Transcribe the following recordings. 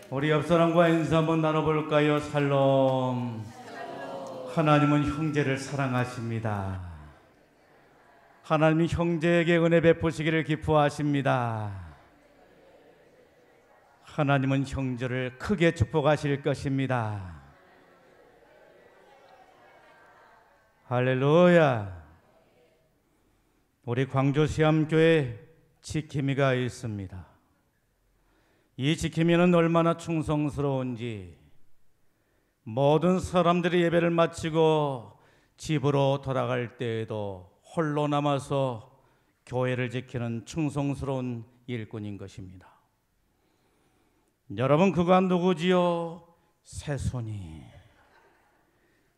우리 옆사람과 인사 한번 나눠볼까요? 샬롬. 하나님은 형제를 사랑하십니다. 하나님이 형제에게 은혜 베푸시기를 기뻐하십니다. 하나님은 형제를 크게 축복하실 것입니다. 할렐루야. 우리 광주 시암교회 지킴이가 있습니다. 이 지킴이는 얼마나 충성스러운지 모든 사람들이 예배를 마치고 집으로 돌아갈 때에도 홀로 남아서 교회를 지키는 충성스러운 일꾼인 것입니다. 여러분, 그가 누구지요? 새순이.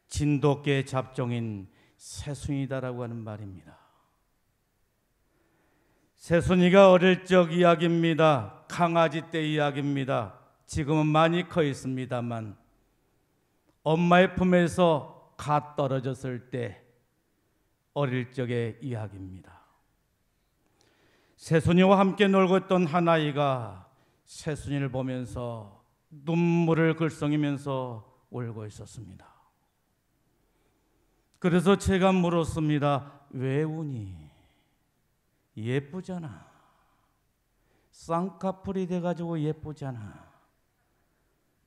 진돗개 잡종인 새순이다라고 하는 말입니다. 새순이가 어릴 적 이야기입니다. 강아지 때 이야기입니다. 지금은 많이 커 있습니다만 엄마의 품에서 갓 떨어졌을 때 어릴 적의 이야기입니다. 새순이와 함께 놀고 있던 한 아이가 새순이를 보면서 눈물을 글썽이면서 울고 있었습니다. 그래서 제가 물었습니다. 왜 우니? 예쁘잖아. 쌍꺼풀이 돼가지고 예쁘잖아.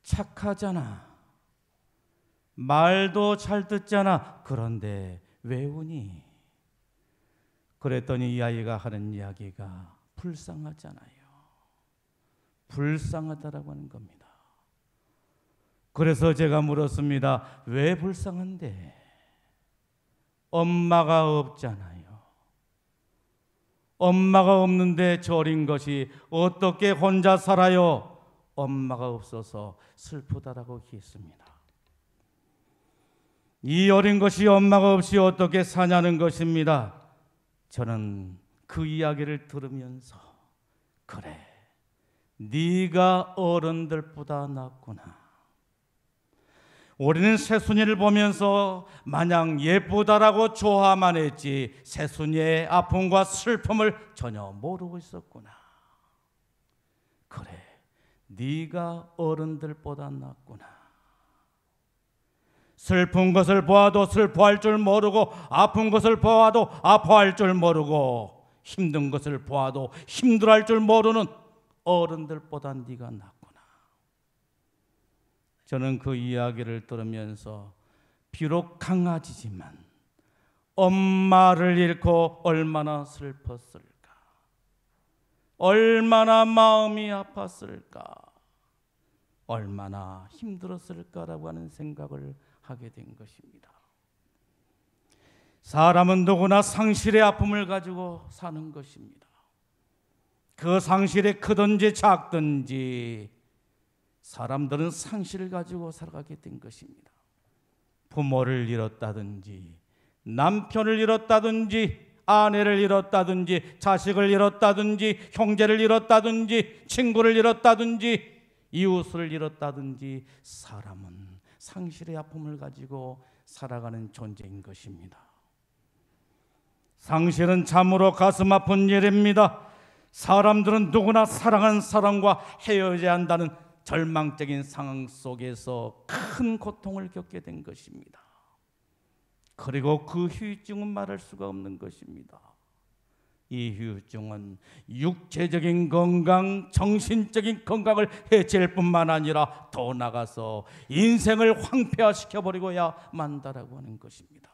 착하잖아. 말도 잘 듣잖아. 그런데 왜 우니? 그랬더니 이 아이가 하는 이야기가 불쌍하잖아요. 불쌍하다라고 하는 겁니다. 그래서 제가 물었습니다. 왜 불쌍한데? 엄마가 없잖아요. 엄마가 없는데 저 어린 것이 어떻게 혼자 살아요? 엄마가 없어서 슬프다라고 했습니다. 이 어린 것이 엄마가 없이 어떻게 사냐는 것입니다. 저는 그 이야기를 들으면서 그래, 네가 어른들보다 낫구나. 우리는 새순이를 보면서 마냥 예쁘다라고 좋아만 했지 새순이의 아픔과 슬픔을 전혀 모르고 있었구나. 그래, 네가 어른들보다 낫구나. 슬픈 것을 보아도 슬퍼할 줄 모르고 아픈 것을 보아도 아파할 줄 모르고 힘든 것을 보아도 힘들어할 줄 모르는 어른들보다 네가 낫구나. 저는 그 이야기를 들으면서 비록 강아지지만 엄마를 잃고 얼마나 슬펐을까, 얼마나 마음이 아팠을까, 얼마나 힘들었을까라고 하는 생각을 하게 된 것입니다. 사람은 누구나 상실의 아픔을 가지고 사는 것입니다. 그 상실이 크든지 작든지 사람들은 상실을 가지고 살아가게 된 것입니다. 부모를 잃었다든지 남편을 잃었다든지 아내를 잃었다든지 자식을 잃었다든지 형제를 잃었다든지 친구를 잃었다든지 이웃을 잃었다든지 사람은 상실의 아픔을 가지고 살아가는 존재인 것입니다. 상실은 참으로 가슴 아픈 일입니다. 사람들은 누구나 사랑하는 사람과 헤어져야 한다는 절망적인 상황 속에서 큰 고통을 겪게 된 것입니다. 그리고 그 후유증은 말할 수가 없는 것입니다. 이 후유증은 육체적인 건강, 정신적인 건강을 해칠 뿐만 아니라 더 나가서 인생을 황폐화시켜버리고야 만다라고 하는 것입니다.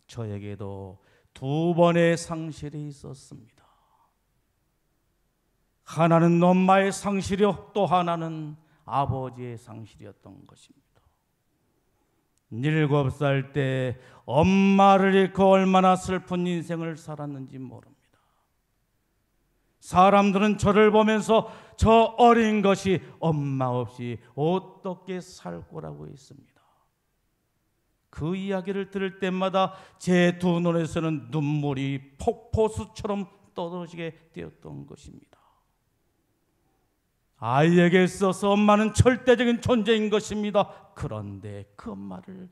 저에게도 2번의 상실이 있었습니다. 하나는 엄마의 상실이요, 또 하나는 아버지의 상실이었던 것입니다. 7살 때 엄마를 잃고 얼마나 슬픈 인생을 살았는지 모릅니다. 사람들은 저를 보면서 저 어린 것이 엄마 없이 어떻게 살 거라고 했습니다. 그 이야기를 들을 때마다 제 2 눈에서는 눈물이 폭포수처럼 떨어지게 되었던 것입니다. 아이에게 있어서 엄마는 절대적인 존재인 것입니다. 그런데 그 엄마를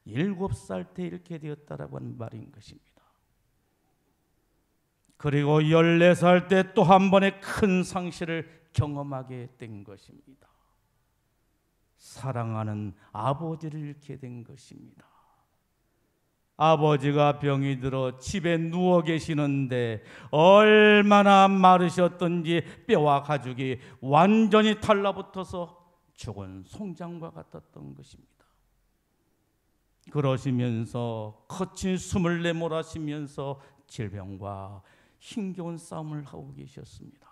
7살 때 잃게 되었다라고 하는 말인 것입니다. 그리고 14살 때 또 한 번의 큰 상실을 경험하게 된 것입니다. 사랑하는 아버지를 잃게 된 것입니다. 아버지가 병이 들어 집에 누워 계시는데 얼마나 마르셨던지 뼈와 가죽이 완전히 달라붙어서 죽은 송장과 같았던 것입니다. 그러시면서 거친 숨을 내몰아시면서 질병과 힘겨운 싸움을 하고 계셨습니다.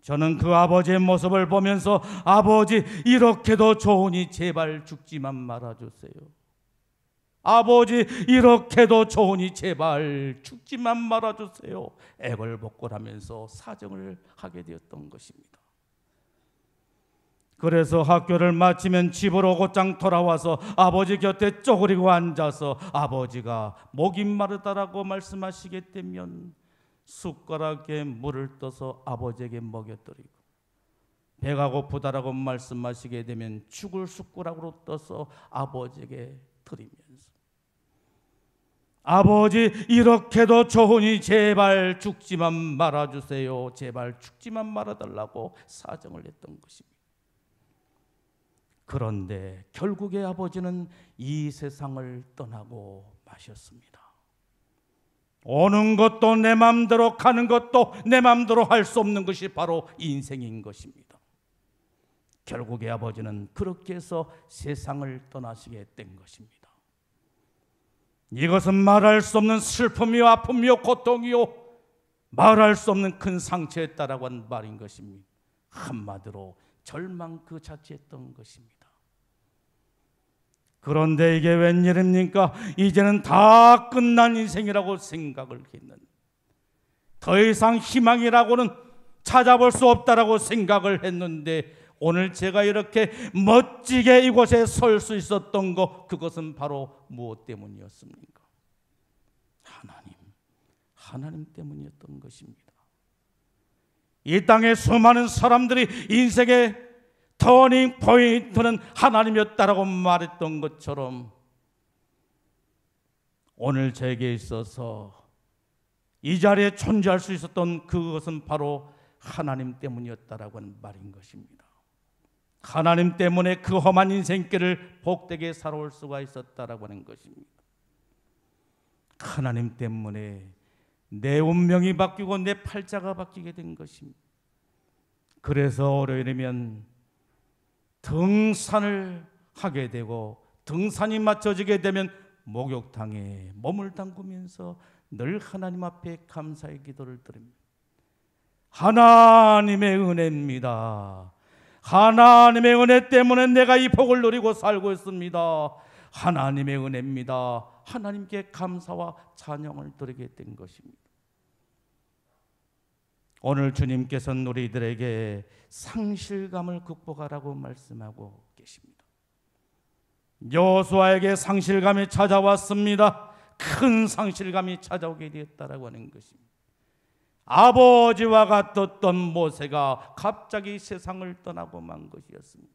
저는 그 아버지의 모습을 보면서 아버지 이렇게도 좋으니 제발 죽지만 말아주세요. 아버지 이렇게도 좋으니 제발 죽지만 말아주세요. 애걸복걸하면서 사정을 하게 되었던 것입니다. 그래서 학교를 마치면 집으로 곧장 돌아와서 아버지 곁에 쪼그리고 앉아서 아버지가 목이 마르다라고 말씀하시게 되면 숟가락에 물을 떠서 아버지에게 먹여드리고, 배가 고프다라고 말씀하시게 되면 죽을 숟가락으로 떠서 아버지에게 드리면서, 아버지 이렇게도 좋으니 제발 죽지만 말아주세요. 제발 죽지만 말아달라고 사정을 했던 것입니다. 그런데 결국에 아버지는 이 세상을 떠나고 마셨습니다. 오는 것도 내 맘대로, 가는 것도 내 맘대로 할 수 없는 것이 바로 인생인 것입니다. 결국에 아버지는 그렇게 해서 세상을 떠나시게 된 것입니다. 이것은 말할 수 없는 슬픔이요, 아픔이요, 고통이요, 말할 수 없는 큰 상처였다라고 하는 말인 것입니다. 한마디로 절망 그 자체였던 것입니다. 그런데 이게 웬일입니까? 이제는 다 끝난 인생이라고 생각을 했는데, 더 이상 희망이라고는 찾아볼 수 없다라고 생각을 했는데, 오늘 제가 이렇게 멋지게 이곳에 설 수 있었던 것, 그것은 바로 무엇 때문이었습니까? 하나님 때문이었던 것입니다. 이 땅의 수많은 사람들이 인생의 터닝 포인트는 하나님이었다라고 말했던 것처럼, 오늘 제게 있어서 이 자리에 존재할 수 있었던 그것은 바로 하나님 때문이었다라고 하는 말인 것입니다. 하나님 때문에 그 험한 인생길을 복되게 살아올 수가 있었다라고 하는 것입니다. 하나님 때문에 내 운명이 바뀌고 내 팔자가 바뀌게 된 것입니다. 그래서 월요일이면 등산을 하게 되고, 등산이 맞춰지게 되면 목욕탕에 몸을 담그면서 늘 하나님 앞에 감사의 기도를 드립니다. 하나님의 은혜입니다. 하나님의 은혜 때문에 내가 이 복을 누리고 살고 있습니다. 하나님의 은혜입니다. 하나님께 감사와 찬양을 드리게 된 것입니다. 오늘 주님께서는 우리들에게 상실감을 극복하라고 말씀하고 계십니다. 여호수아에게 상실감이 찾아왔습니다. 큰 상실감이 찾아오게 되었다라고 하는 것입니다. 아버지와 같았던 모세가 갑자기 세상을 떠나고 만 것이었습니다.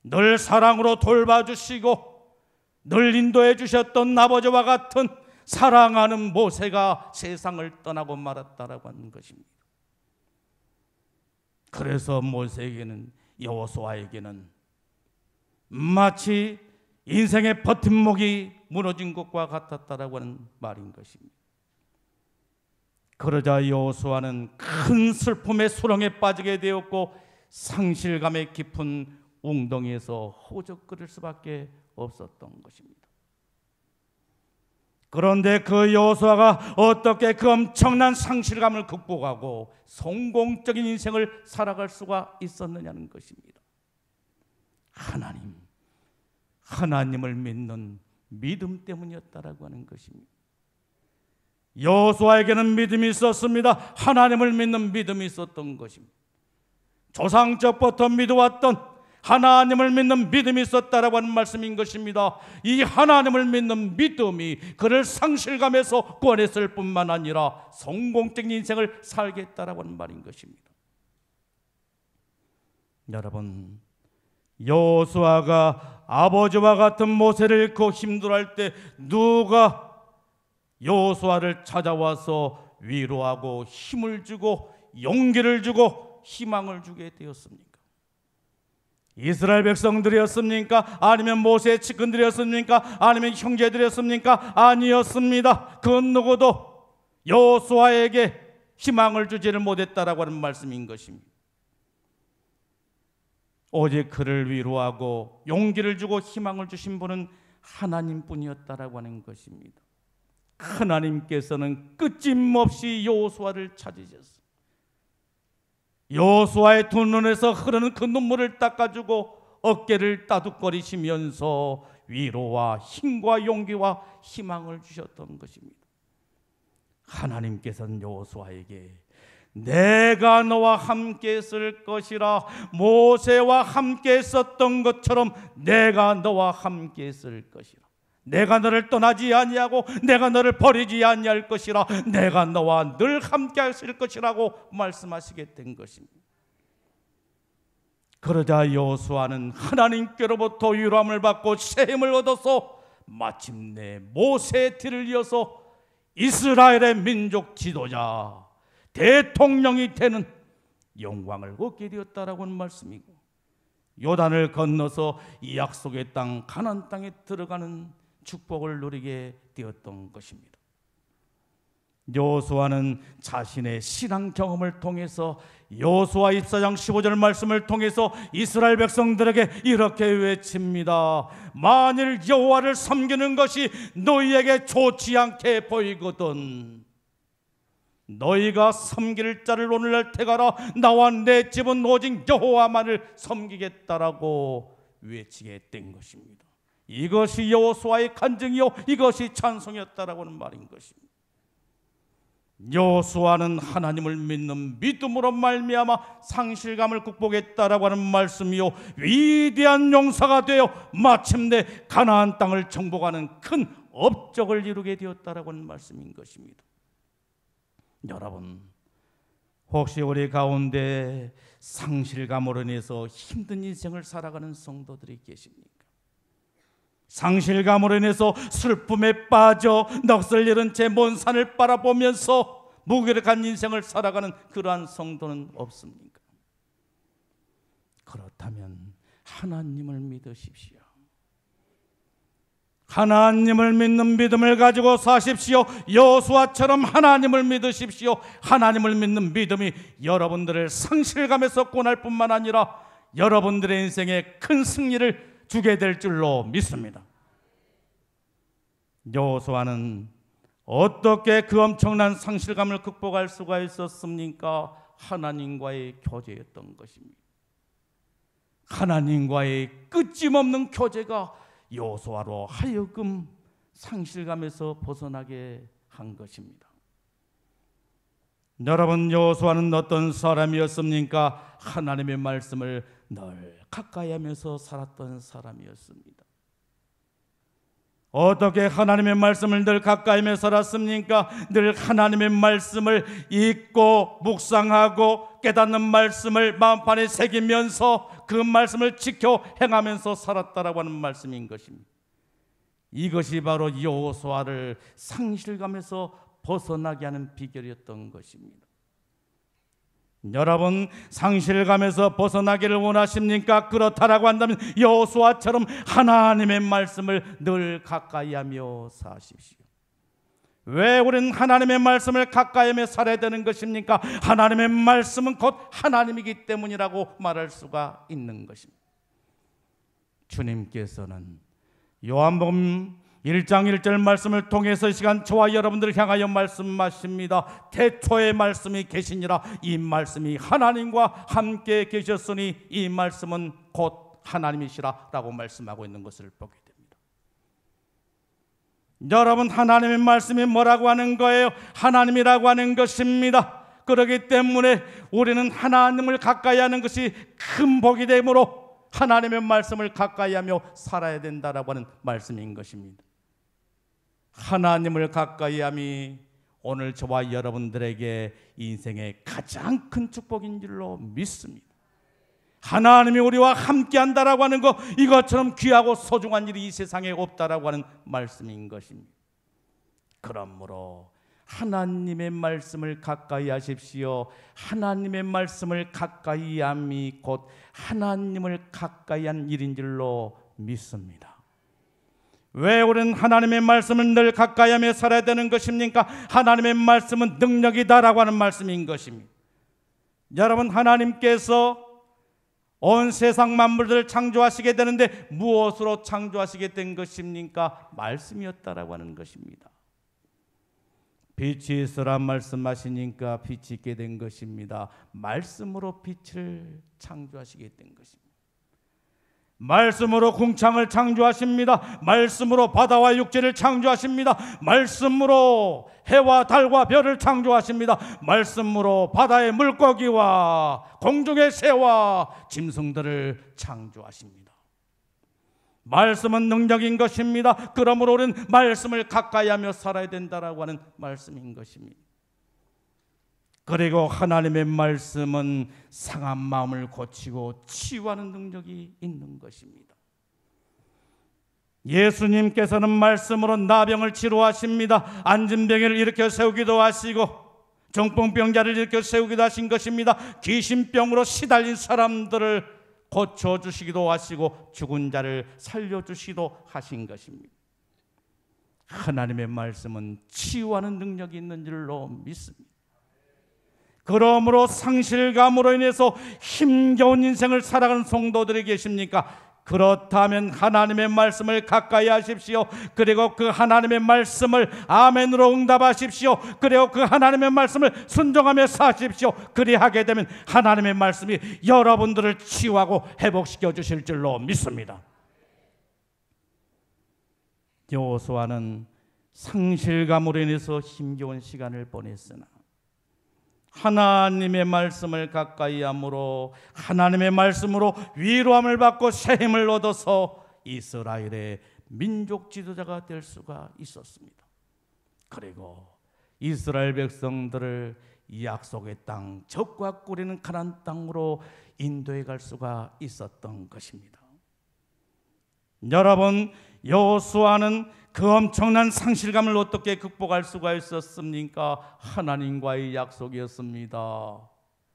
늘 사랑으로 돌봐주시고 늘 인도해 주셨던 아버지와 같은 사랑하는 모세가 세상을 떠나고 말았다라고 하는 것입니다. 그래서 모세에게는, 여호수아에게는 마치 인생의 버팀목이 무너진 것과 같았다라고 하는 말인 것입니다. 그러자 여호수아는 큰 슬픔의 수렁에 빠지게 되었고, 상실감의 깊은 웅덩이에서 호적거릴 수밖에 없었던 것입니다. 그런데 그 여호수아가 어떻게 그 엄청난 상실감을 극복하고 성공적인 인생을 살아갈 수가 있었느냐는 것입니다. 하나님을 믿는 믿음 때문이었다라고 하는 것입니다. 여호수아에게는 믿음이 있었습니다. 하나님을 믿는 믿음이 있었던 것입니다. 조상적부터 믿어왔던 하나님을 믿는 믿음이 있었다라고 하는 말씀인 것입니다. 이 하나님을 믿는 믿음이 그를 상실감에서 꺼냈을 뿐만 아니라 성공적인 인생을 살게 했다라고 하는 말인 것입니다. 여러분, 여호수아가 아버지와 같은 모세를 잃고 힘들어할 때 누가 여호수아를 찾아와서 위로하고 힘을 주고 용기를 주고 희망을 주게 되었습니까? 이스라엘 백성들이었습니까? 아니면 모세의 측근들이었습니까? 아니면 형제들이었습니까? 아니었습니다. 그 누구도 여호수아에게 희망을 주지를 못했다라고 하는 말씀인 것입니다. 오직 그를 위로하고 용기를 주고 희망을 주신 분은 하나님뿐이었다라고 하는 것입니다. 하나님께서는 끊임없이 여호수아를 찾으셨어요. 여호수아의 두 눈에서 흐르는 그 눈물을 닦아주고 어깨를 따둑거리시면서 위로와 힘과 용기와 희망을 주셨던 것입니다. 하나님께서는 여호수아에게 내가 너와 함께 있을 것이라, 모세와 함께 있었던 것처럼 내가 너와 함께 있을 것이라, 내가 너를 떠나지 아니하고 내가 너를 버리지 아니할 것이라, 내가 너와 늘 함께 있을 것이라고 말씀하시게 된 것입니다. 그러자 여호수아는 하나님께로부터 위로함을 받고 새 힘을 얻어서 마침내 모세의 뒤를 이어서 이스라엘의 민족 지도자, 대통령이 되는 영광을 얻게 되었다라고 하는 말씀이고, 요단을 건너서 이 약속의 땅 가나안 땅에 들어가는 축복을 누리게 되었던 것입니다. 여호수아는 자신의 신앙 경험을 통해서 여호수아 24장 15절 말씀을 통해서 이스라엘 백성들에게 이렇게 외칩니다. 만일 여호와를 섬기는 것이 너희에게 좋지 않게 보이거든 너희가 섬길 자를 오늘날 택하라. 나와 내 집은 오직 여호와만을 섬기겠다라고 외치게 된 것입니다. 이것이 여호수아의 간증이요 이것이 찬송이었다라고 하는 말인 것입니다. 여호수아는 하나님을 믿는 믿음으로 말미암아 상실감을 극복했다라고 하는 말씀이요 위대한 용사가 되어 마침내 가나안 땅을 정복하는 큰 업적을 이루게 되었다라고 하는 말씀인 것입니다. 여러분, 혹시 우리 가운데 상실감으로 인해서 힘든 인생을 살아가는 성도들이 계십니까? 상실감으로 인해서 슬픔에 빠져 넋을 잃은 채 먼 산을 바라보면서 무기력한 인생을 살아가는 그러한 성도는 없습니까? 그렇다면 하나님을 믿으십시오. 하나님을 믿는 믿음을 가지고 사십시오. 여호수아처럼 하나님을 믿으십시오. 하나님을 믿는 믿음이 여러분들을 상실감에서 꺼낼 뿐만 아니라 여러분들의 인생에 큰 승리를 주게 될 줄로 믿습니다. 여호수아는 어떻게 그 엄청난 상실감을 극복할 수가 있었습니까? 하나님과의 교제였던 것입니다. 하나님과의 끊임없는 교제가 여호수아로 하여금 상실감에서 벗어나게 한 것입니다. 여러분, 여호수아는 어떤 사람이었습니까? 하나님의 말씀을 늘 가까이 하면서 살았던 사람이었습니다. 어떻게 하나님의 말씀을 늘 가까이 하며 살았습니까? 늘 하나님의 말씀을 읽고 묵상하고 깨닫는 말씀을 마음판에 새기면서 그 말씀을 지켜 행하면서 살았다라고 하는 말씀인 것입니다. 이것이 바로 여호수아를 상실감에서 벗어나게 하는 비결이었던 것입니다. 여러분, 상실감에서 벗어나기를 원하십니까? 그렇다라고 한다면 여호수아처럼 하나님의 말씀을 늘 가까이 하며 사십시오. 왜 우리는 하나님의 말씀을 가까이 하며 살아야 되는 것입니까? 하나님의 말씀은 곧 하나님이기 때문이라고 말할 수가 있는 것입니다. 주님께서는 요한복음 1장 1절 말씀을 통해서 이 시간 저와 여러분들을 향하여 말씀하십니다. 태초에 말씀이 계시니라. 이 말씀이 하나님과 함께 계셨으니 이 말씀은 곧 하나님이시라 라고 말씀하고 있는 것을 보게 됩니다. 여러분, 하나님의 말씀이 뭐라고 하는 거예요? 하나님이라고 하는 것입니다. 그렇기 때문에 우리는 하나님을 가까이 하는 것이 큰 복이 되므로 하나님의 말씀을 가까이 하며 살아야 된다라고 하는 말씀인 것입니다. 하나님을 가까이 함이 오늘 저와 여러분들에게 인생의 가장 큰 축복인 줄로 믿습니다. 하나님이 우리와 함께 한다라고 하는 것, 이것처럼 귀하고 소중한 일이 이 세상에 없다라고 하는 말씀인 것입니다. 그러므로 하나님의 말씀을 가까이 하십시오. 하나님의 말씀을 가까이 함이 곧 하나님을 가까이 한 일인 줄로 믿습니다. 왜 우리는 하나님의 말씀을 늘 가까이 하며 살아야 되는 것입니까? 하나님의 말씀은 능력이다라고 하는 말씀인 것입니다. 여러분, 하나님께서 온 세상 만물들을 창조하시게 되는데 무엇으로 창조하시게 된 것입니까? 말씀이었다라고 하는 것입니다. 빛이 있으라 말씀하시니까 빛이 있게 된 것입니다. 말씀으로 빛을 창조하시게 된 것입니다. 말씀으로 궁창을 창조하십니다. 말씀으로 바다와 육지를 창조하십니다. 말씀으로 해와 달과 별을 창조하십니다. 말씀으로 바다의 물고기와 공중의 새와 짐승들을 창조하십니다. 말씀은 능력인 것입니다. 그러므로 우리는 말씀을 가까이 하며 살아야 된다라고 하는 말씀인 것입니다. 그리고 하나님의 말씀은 상한 마음을 고치고 치유하는 능력이 있는 것입니다. 예수님께서는 말씀으로 나병을 치료하십니다. 안진병을 일으켜 세우기도 하시고 중풍병자를 일으켜 세우기도 하신 것입니다. 귀신병으로 시달린 사람들을 고쳐주시기도 하시고 죽은 자를 살려주시기도 하신 것입니다. 하나님의 말씀은 치유하는 능력이 있는 줄로 믿습니다. 그러므로 상실감으로 인해서 힘겨운 인생을 살아가는 성도들이 계십니까? 그렇다면 하나님의 말씀을 가까이 하십시오. 그리고 그 하나님의 말씀을 아멘으로 응답하십시오. 그리고 그 하나님의 말씀을 순종하며 사십시오. 그리하게 되면 하나님의 말씀이 여러분들을 치유하고 회복시켜 주실 줄로 믿습니다. 여호수아는 상실감으로 인해서 힘겨운 시간을 보냈으나 하나님의 말씀을 가까이 함으로 하나님의 말씀으로 위로함을 받고 새 힘을 얻어서 이스라엘의 민족 지도자가 될 수가 있었습니다. 그리고 이스라엘 백성들을 약속의 땅, 적과 꿀이는 가나안 땅으로 인도해 갈 수가 있었던 것입니다. 여러분, 여호수아는 그 엄청난 상실감을 어떻게 극복할 수가 있었습니까? 하나님과의 약속이었습니다.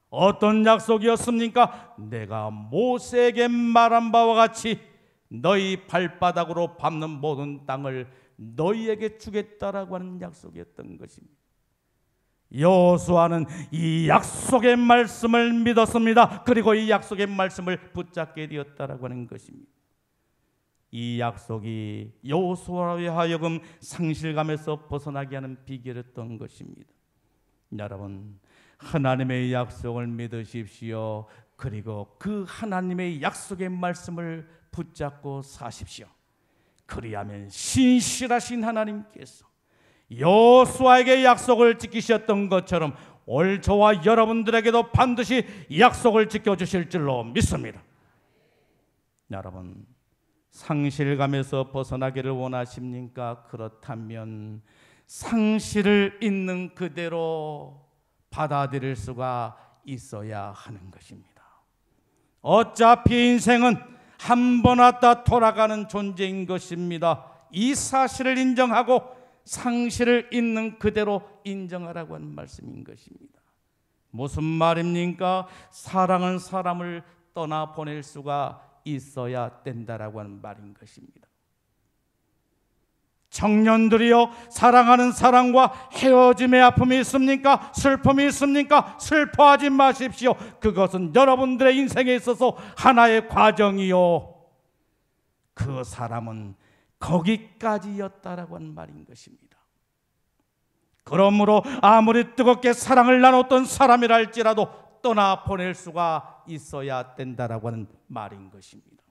어떤 약속이었습니까? 내가 모세에게 말한 바와 같이 너희 발바닥으로 밟는 모든 땅을 너희에게 주겠다라고 하는 약속이었던 것입니다. 여호수아는 이 약속의 말씀을 믿었습니다. 그리고 이 약속의 말씀을 붙잡게 되었다라고 하는 것입니다. 이 약속이 여호수아로 하여금 상실감에서 벗어나게 하는 비결이었던 것입니다. 여러분, 하나님의 약속을 믿으십시오. 그리고 그 하나님의 약속의 말씀을 붙잡고 사십시오. 그리하면 신실하신 하나님께서 여호수아에게 약속을 지키셨던 것처럼 오늘 저와 여러분들에게도 반드시 약속을 지켜주실 줄로 믿습니다. 여러분, 상실감에서 벗어나기를 원하십니까? 그렇다면 상실을 있는 그대로 받아들일 수가 있어야 하는 것입니다. 어차피 인생은 한 번 왔다 돌아가는 존재인 것입니다. 이 사실을 인정하고 상실을 있는 그대로 인정하라고 하는 말씀인 것입니다. 무슨 말입니까? 사랑은 사람을 떠나보낼 수가 있어야 된다라고 하는 말인 것입니다. 청년들이여, 사랑하는 사람과 헤어짐의 아픔이 있습니까? 슬픔이 있습니까? 슬퍼하지 마십시오. 그것은 여러분들의 인생에 있어서 하나의 과정이요, 그 사람은 거기까지였다라고 하는 말인 것입니다. 그러므로 아무리 뜨겁게 사랑을 나눴던 사람이라 할지라도 떠나보낼 수가 있어야 된다라고 하는 말인 것입니다.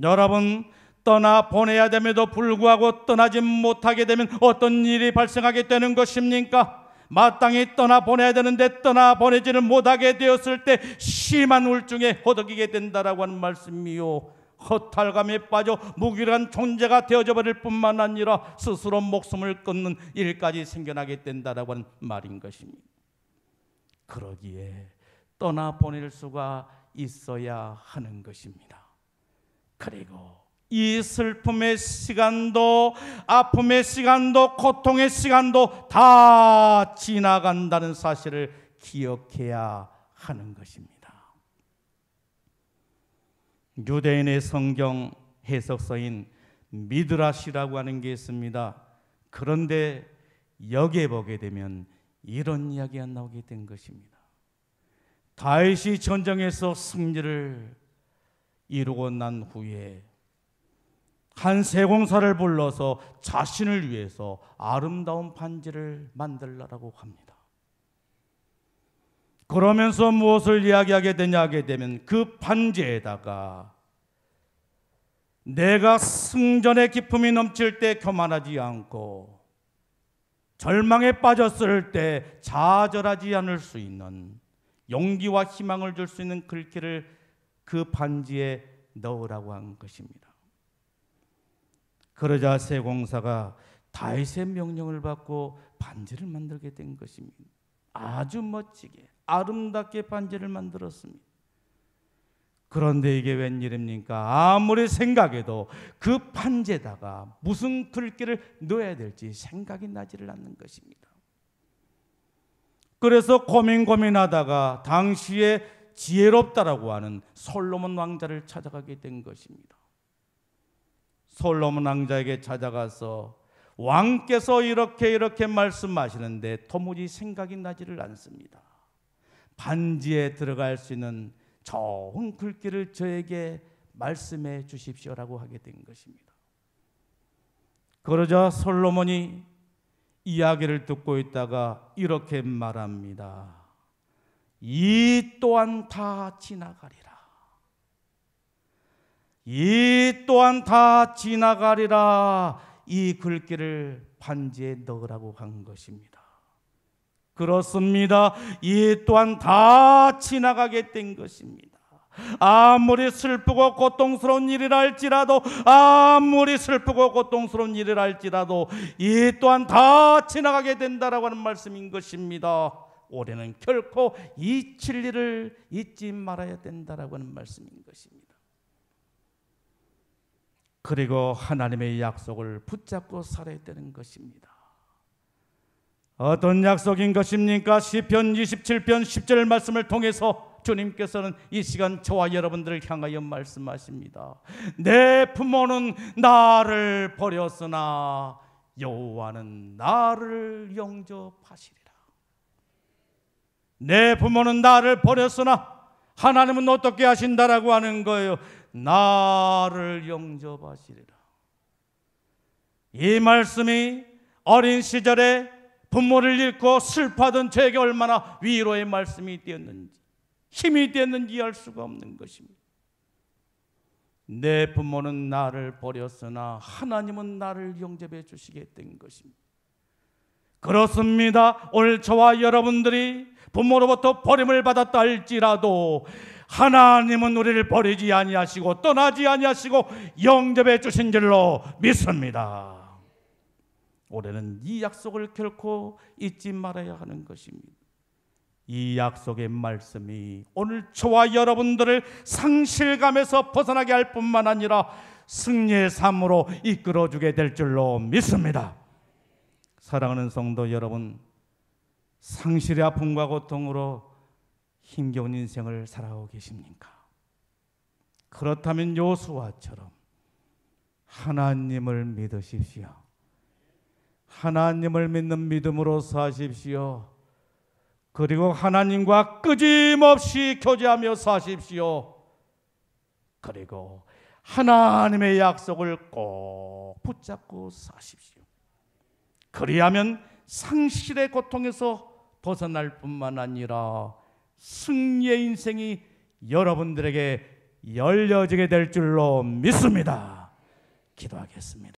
여러분, 떠나보내야 됨에도 불구하고 떠나지 못하게 되면 어떤 일이 발생하게 되는 것입니까? 마땅히 떠나보내야 되는데 떠나보내지를 못하게 되었을 때 심한 우울증에 허덕이게 된다라고 하는 말씀이요, 허탈감에 빠져 무기력한 존재가 되어져 버릴 뿐만 아니라 스스로 목숨을 끊는 일까지 생겨나게 된다라고 하는 말인 것입니다. 그러기에 떠나보낼 수가 있어야 하는 것입니다. 그리고 이 슬픔의 시간도, 아픔의 시간도, 고통의 시간도 다 지나간다는 사실을 기억해야 하는 것입니다. 유대인의 성경 해석서인 미드라시라고 하는 게 있습니다. 그런데 여기에 보게 되면 이런 이야기가 나오게 된 것입니다. 다윗이 전쟁에서 승리를 이루고 난 후에 한 세공사를 불러서 자신을 위해서 아름다운 반지를 만들라고 합니다. 그러면서 무엇을 이야기하게 되냐 하게 되면 그 반지에다가 내가 승전의 기쁨이 넘칠 때 교만하지 않고 절망에 빠졌을 때 좌절하지 않을 수 있는 용기와 희망을 줄 수 있는 글귀를 그 반지에 넣으라고 한 것입니다. 그러자 세공사가 다윗의 명령을 받고 반지를 만들게 된 것입니다. 아주 멋지게 아름답게 반지를 만들었습니다. 그런데 이게 웬일입니까? 아무리 생각해도 그 반지에다가 무슨 글귀를 넣어야 될지 생각이 나지를 않는 것입니다. 그래서 고민하다가 당시에 지혜롭다라고 하는 솔로몬 왕자를 찾아가게 된 것입니다. 솔로몬 왕자에게 찾아가서 왕께서 이렇게 말씀하시는데 도무지 생각이 나지를 않습니다. 반지에 들어갈 수 있는 좋은 글귀를 저에게 말씀해 주십시오라고 하게 된 것입니다. 그러자 솔로몬이 이야기를 듣고 있다가 이렇게 말합니다. 이 또한 다 지나가리라. 이 또한 다 지나가리라. 이 글귀를 반지에 넣으라고 한 것입니다. 그렇습니다. 이 또한 다 지나가게 된 것입니다. 아무리 슬프고 고통스러운 일이라 할지라도, 아무리 슬프고 고통스러운 일이라 할지라도 이 또한 다 지나가게 된다라고 하는 말씀인 것입니다. 올해는 결코 이 진리를 잊지 말아야 된다라고 하는 말씀인 것입니다. 그리고 하나님의 약속을 붙잡고 살아야 되는 것입니다. 어떤 약속인 것입니까? 시편 27편 10절 말씀을 통해서 주님께서는 이 시간 저와 여러분들을 향하여 말씀하십니다. 내 부모는 나를 버렸으나 여호와는 나를 영접하시리라. 내 부모는 나를 버렸으나 하나님은 어떻게 하신다라고 하는 거예요? 나를 영접하시리라. 이 말씀이 어린 시절에 부모를 잃고 슬퍼하던 저에게 얼마나 위로의 말씀이 되었는지, 힘이 되었는지 알 수가 없는 것입니다. 내 부모는 나를 버렸으나 하나님은 나를 영접해 주시게 된 것입니다. 그렇습니다. 오늘 저와 여러분들이 부모로부터 버림을 받았다 할지라도 하나님은 우리를 버리지 아니하시고 떠나지 아니하시고 영접해 주신 줄로 믿습니다. 올해는 이 약속을 결코 잊지 말아야 하는 것입니다. 이 약속의 말씀이 오늘 저와 여러분들을 상실감에서 벗어나게 할 뿐만 아니라 승리의 삶으로 이끌어주게 될 줄로 믿습니다. 사랑하는 성도 여러분, 상실의 아픔과 고통으로 힘겨운 인생을 살아오고 계십니까? 그렇다면 요수아처럼 하나님을 믿으십시오. 하나님을 믿는 믿음으로 사십시오. 그리고 하나님과 끊임없이 교제하며 사십시오. 그리고 하나님의 약속을 꼭 붙잡고 사십시오. 그리하면 상실의 고통에서 벗어날 뿐만 아니라 승리의 인생이 여러분들에게 열려지게 될 줄로 믿습니다. 기도하겠습니다.